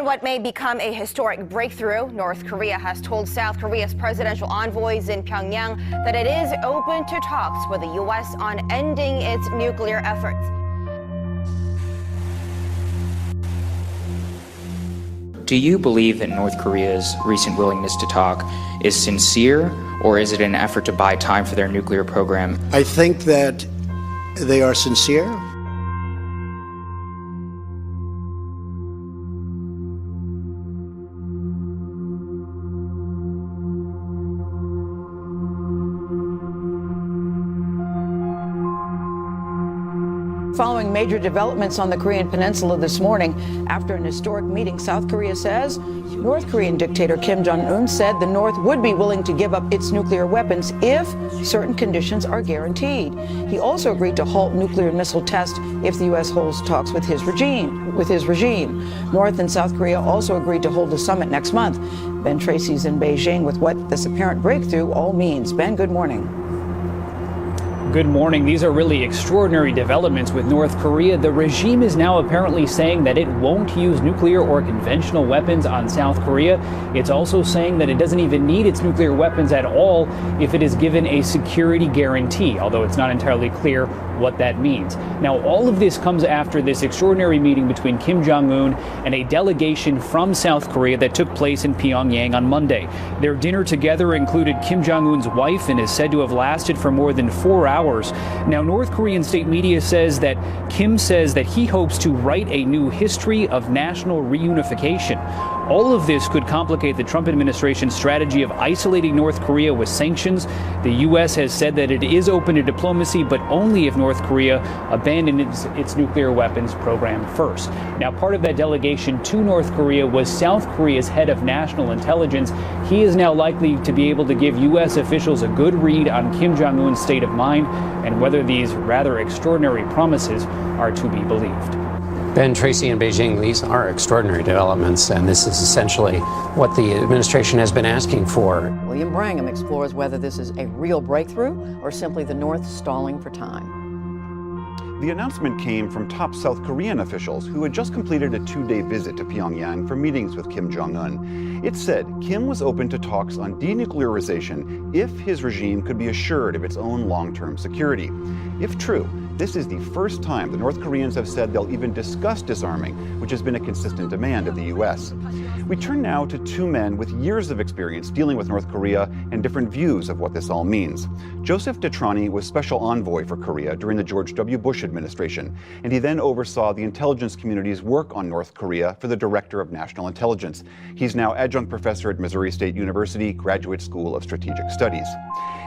what may become a historic breakthrough, North Korea has told South Korea's presidential envoys in Pyongyang that it is open to talks with the U.S. on ending its nuclear efforts. Do you believe that North Korea's recent willingness to talk is sincere, or is it an effort to buy time for their nuclear program? I think that they are sincere. Following major developments on the Korean Peninsula this morning, after an historic meeting, South Korea says North Korean dictator Kim Jong-un said the North would be willing to give up its nuclear weapons if certain conditions are guaranteed. He also agreed to halt nuclear and missile tests if the U.S. holds talks with his regime. North and South Korea also agreed to hold a summit next month. Ben Tracy's in Beijing with what this apparent breakthrough all means. Ben, good morning. Good morning. These are really extraordinary developments with North Korea. The regime is now apparently saying that it won't use nuclear or conventional weapons on South Korea. It's also saying that it doesn't even need its nuclear weapons at all if it is given a security guarantee, although it's not entirely clear what that means. Now, all of this comes after this extraordinary meeting between Kim Jong-un and a delegation from South Korea that took place in Pyongyang on Monday. Their dinner together included Kim Jong-un's wife and is said to have lasted for more than 4 hours. Now, North Korean state media says that Kim says that he hopes to write a new history of national reunification. All of this could complicate the Trump administration's strategy of isolating North Korea with sanctions. The U.S. has said that it is open to diplomacy, but only if North Korea abandons its nuclear weapons program first. Now, part of that delegation to North Korea was South Korea's head of national intelligence. He is now likely to be able to give U.S. officials a good read on Kim Jong-un's state of mind and whether these rather extraordinary promises are to be believed. Ben Tracy in Beijing, these are extraordinary developments, and this is essentially what the administration has been asking for. William Brangham explores whether this is a real breakthrough or simply the North stalling for time. The announcement came from top South Korean officials who had just completed a 2-day visit to Pyongyang for meetings with Kim Jong-un. It said Kim was open to talks on denuclearization if his regime could be assured of its own long-term security. If true, this is the first time the North Koreans have said they'll even discuss disarming, which has been a consistent demand of the U.S. We turn now to two men with years of experience dealing with North Korea and different views of what this all means. Joseph Detrani was special envoy for Korea during the George W. Bush administration, and he then oversaw the intelligence community's work on North Korea for the Director of National Intelligence. He's now adjunct professor at Missouri State University, Graduate School of Strategic Studies.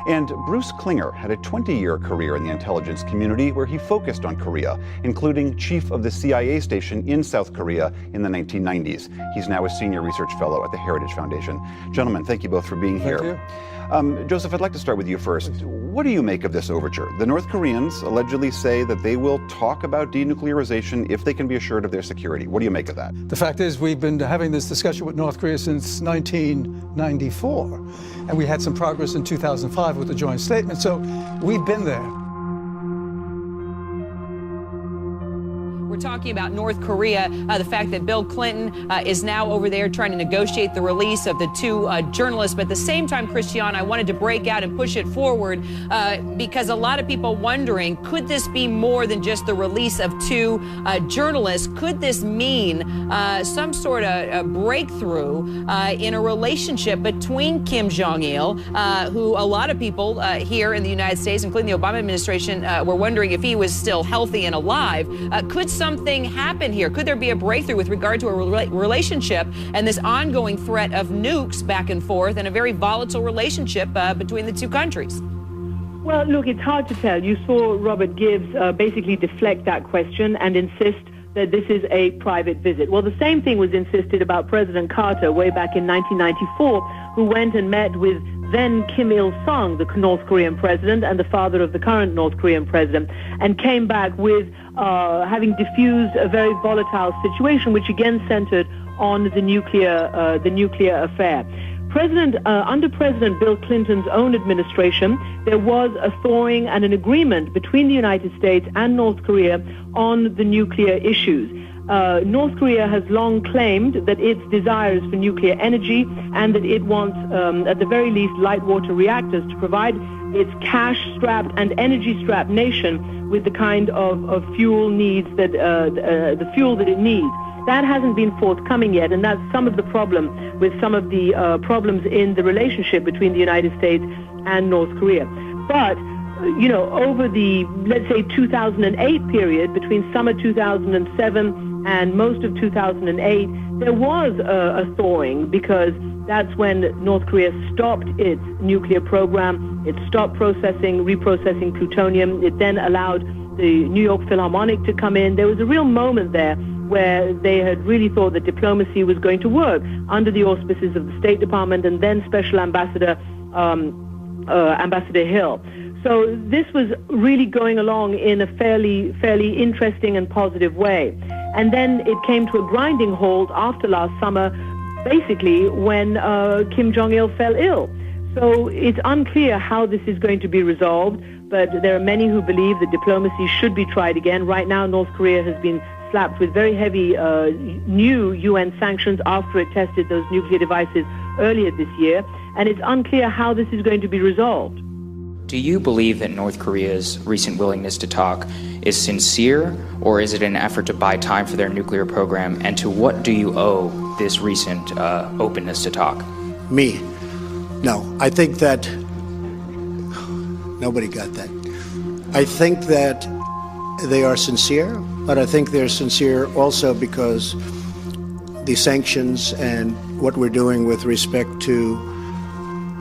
And Bruce Klinger had a 20-year career in the intelligence community where he focused on Korea, including chief of the CIA station in South Korea in the 1990s. He's now a senior research fellow at the Heritage Foundation. Gentlemen, thank you both for being here. Thank you. Joseph, I'd like to start with you first. What do you make of this overture? The North Koreans allegedly say that they will talk about denuclearization if they can be assured of their security. What do you make of that? The fact is, we've been having this discussion with North Korea since 1994, and we had some progress in 2005 with the joint statement, so we've been there. We're talking about North Korea, the fact that Bill Clinton is now over there trying to negotiate the release of the two journalists. But at the same time, Christiane, I wanted to break out and push it forward because a lot of people wondering, could this be more than just the release of two journalists? Could this mean some sort of breakthrough in a relationship between Kim Jong-il, who a lot of people here in the United States, including the Obama administration, were wondering if he was still healthy and alive? Could something happen here? Could there be a breakthrough with regard to a relationship and this ongoing threat of nukes back and forth and a very volatile relationship between the two countries? Well, look, it's hard to tell. You saw Robert Gibbs basically deflect that question and insist that this is a private visit. Well, the same thing was insisted about President Carter way back in 1994, who went and met with then Kim Il-sung, the North Korean president and the father of the current North Korean president, and came back with having diffused a very volatile situation, which again centered on the nuclear affair. Under President Bill Clinton's own administration, there was a thawing and an agreement between the United States and North Korea on the nuclear issues. North Korea has long claimed that its desire is for nuclear energy and that it wants, at the very least, light water reactors to provide its cash-strapped and energy-strapped nation with the kind of fuel needs that the fuel that it needs. That hasn't been forthcoming yet, and that's some of the problem with some of the problems in the relationship between the United States and North Korea. But over the, let's say, 2008 period, between summer 2007 and most of 2008, there was a thawing, because that's when North Korea stopped its nuclear program. It stopped reprocessing plutonium. It then allowed the New York Philharmonic to come in. There was a real moment there where they had really thought that diplomacy was going to work under the auspices of the State Department and then Special Ambassador Ambassador Hill. So this was really going along in a fairly interesting and positive way. And then it came to a grinding halt after last summer, basically when Kim Jong-il fell ill. So it's unclear how this is going to be resolved, but there are many who believe that diplomacy should be tried again. Right now, North Korea has been slapped with very heavy new UN sanctions after it tested those nuclear devices earlier this year, and it's unclear how this is going to be resolved. Do you believe that North Korea's recent willingness to talk is sincere, or is it an effort to buy time for their nuclear program? And to what do you owe this recent openness to talk? Me? No, I think that nobody got that. I think that they are sincere, but I think they're sincere also because the sanctions and what we're doing with respect to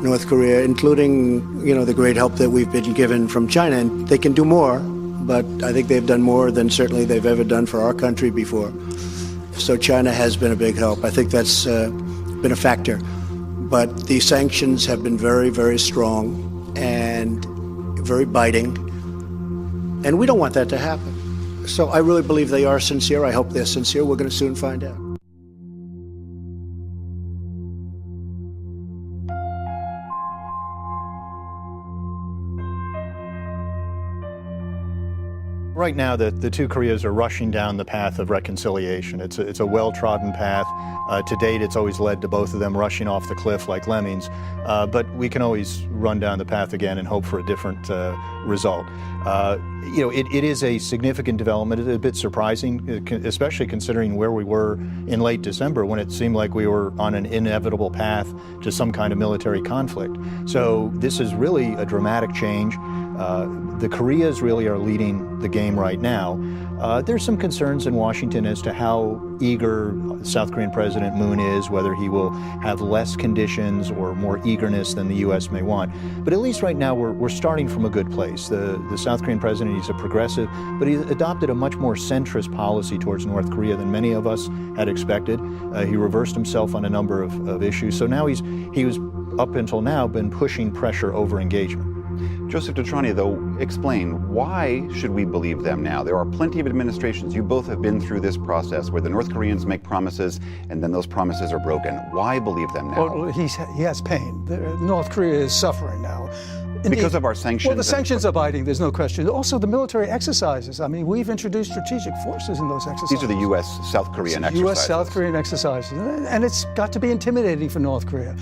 North Korea, including, the great help that we've been given from China, and they can do more, but I think they've done more than certainly they've ever done for our country before. So China has been a big help. I think that's been a factor. But the sanctions have been very, very strong and very biting, and we don't want that to happen. So I really believe they are sincere. I hope they're sincere. We're going to soon find out. Right now, the two Koreas are rushing down the path of reconciliation. It's a well-trodden path. To date, it's always led to both of them rushing off the cliff like lemmings. But we can always run down the path again and hope for a different result. It is a significant development. It's a bit surprising, especially considering where we were in late December, when it seemed like we were on an inevitable path to some kind of military conflict. So this is really a dramatic change. The Koreas really are leading the game right now. There's some concerns in Washington as to how eager South Korean President Moon is, whether he will have less conditions or more eagerness than the U.S. may want. But at least right now, we're starting from a good place. The South Korean president, he's a progressive, but he's adopted a much more centrist policy towards North Korea than many of us had expected. He reversed himself on a number of issues. So now he was, up until now, been pushing pressure over engagement. Joseph Detrani, though, explain, why should we believe them now? There are plenty of administrations. You both have been through this process where the North Koreans make promises and then those promises are broken. Why believe them now? Well, he has pain. North Korea is suffering now. Because of our sanctions? Well, the sanctions are biting, there's no question. Also, the military exercises. I mean, we've introduced strategic forces in those exercises. These are the U.S.-South Korean exercises. U.S.-South Korean exercises. And it's got to be intimidating for North Korea.